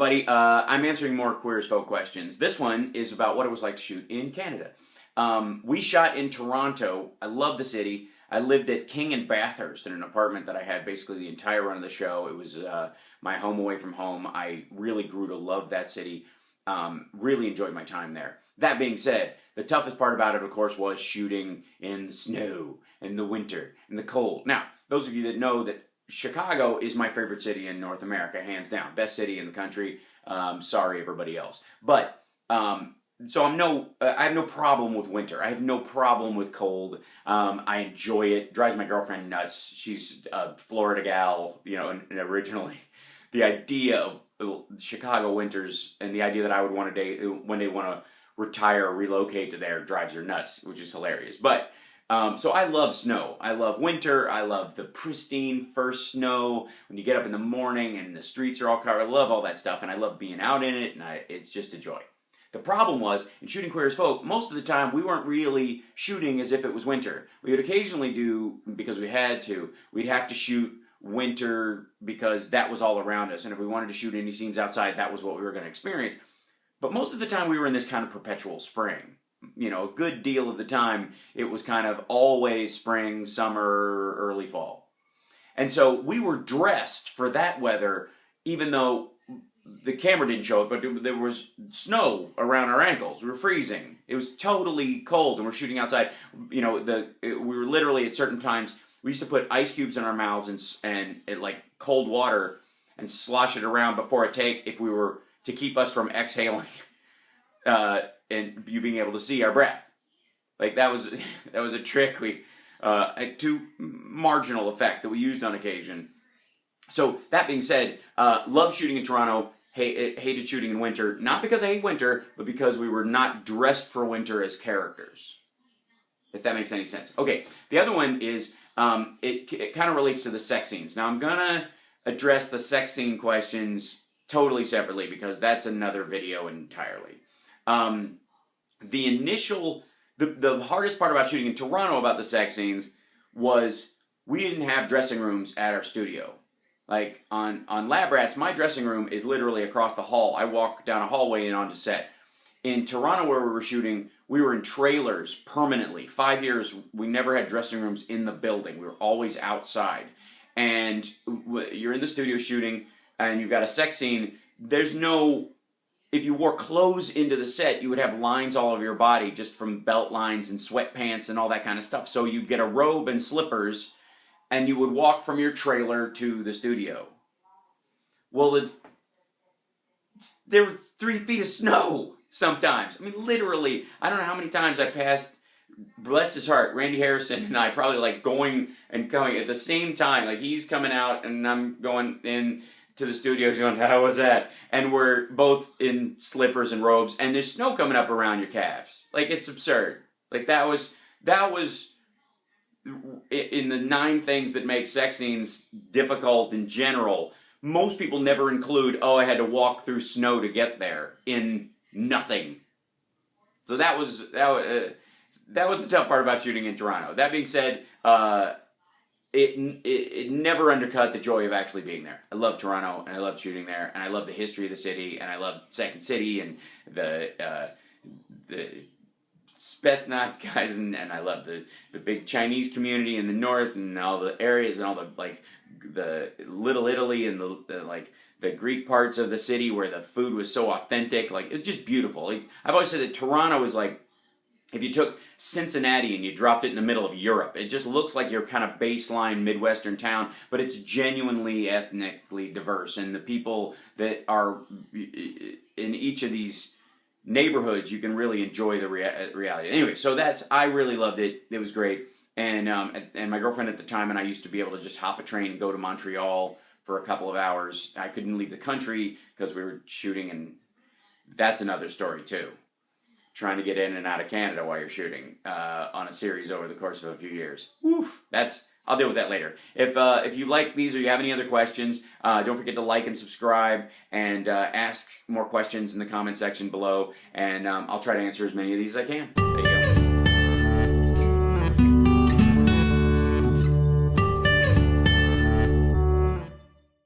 everybody. I'm answering more Queer as Folk questions. This one is about what it was like to shoot in Canada. We shot in Toronto. I love the city. I lived at King and Bathurst in an apartment that I had basically the entire run of the show. It was my home away from home. I really grew to love that city. Really enjoyed my time there. That being said, the toughest part about it, of course, was shooting in the snow, in the winter, in the cold. Now, those of you that know that Chicago is my favorite city in North America, hands down. Best city in the country. Sorry, everybody else. But, so I have no problem with winter. I have no problem with cold. I enjoy it. Drives my girlfriend nuts. She's a Florida gal, you know, and originally the idea of Chicago winters and the idea that I would one day want to retire or relocate to there drives her nuts, which is hilarious. But so I love snow. I love winter. I love the pristine first snow when you get up in the morning and the streets are all covered. I love all that stuff, and I love being out in it, and it's just a joy. The problem was, in shooting Queer as Folk, most of the time we weren't really shooting as if it was winter. We would occasionally do, because we had to, we'd have to shoot winter because that was all around us, and if we wanted to shoot any scenes outside, that was what we were going to experience. But most of the time we were in this kind of perpetual spring. You know, a good deal of the time, it was kind of always spring, summer, early fall. And so we were dressed for that weather, even though the camera didn't show it, but there was snow around our ankles. We were freezing. It was totally cold, and we're shooting outside. You know, we were literally at certain times, we used to put ice cubes in our mouths and like cold water and slosh it around before a take if we were to keep us from exhaling. And you being able to see our breath. Like that was a trick to marginal effect that we used on occasion. So that being said, love shooting in Toronto, hated shooting in winter, not because I hate winter, but because we were not dressed for winter as characters. If that makes any sense. Okay, the other one is, it kind of relates to the sex scenes. Now I'm gonna address the sex scene questions totally separately because that's another video entirely. The hardest part about shooting in Toronto about the sex scenes was we didn't have dressing rooms at our studio. Like on Lab Rats, my dressing room is literally across the hall. I walk down a hallway and onto set. In Toronto where we were shooting, we were in trailers permanently. 5 years, we never had dressing rooms in the building. We were always outside. And you're in the studio shooting and you've got a sex scene. There's no... If you wore clothes into the set, you would have lines all over your body just from belt lines and sweatpants and all that kind of stuff. So you'd get a robe and slippers, and you would walk from your trailer to the studio. Well, there were 3 feet of snow sometimes. I mean, literally, I don't know how many times I passed, bless his heart, Randy Harrison and I probably like going and coming at the same time. Like he's coming out and I'm going in to the studio going, how was that? And we're both in slippers and robes, and there's snow coming up around your calves. Like, it's absurd. Like, that was in the 9 things that make sex scenes difficult in general. Most people never include, oh, I had to walk through snow to get there, in nothing. So that was the tough part about shooting in Toronto. That being said, it never undercut the joy of actually being there. I love Toronto, and I love shooting there, and I love the history of the city, and I love Second City, and the Spetsnaz guys, and I love the big Chinese community in the north, and all the areas, and all the Little Italy, and the Greek parts of the city where the food was so authentic. Like, it's just beautiful. Like, I've always said that Toronto is like, if you took Cincinnati and you dropped it in the middle of Europe, it just looks like your kind of baseline Midwestern town, but it's genuinely ethnically diverse, and the people that are in each of these neighborhoods, you can really enjoy the reality. Anyway, so I really loved it. It was great, and my girlfriend at the time and I used to be able to just hop a train and go to Montreal for a couple of hours. I couldn't leave the country because we were shooting, and that's another story too. Trying to get in and out of Canada while you're shooting on a series over the course of a few years. Woof! I'll deal with that later. If you like these or you have any other questions, don't forget to like and subscribe and ask more questions in the comment section below, and I'll try to answer as many of these as I can. There you go.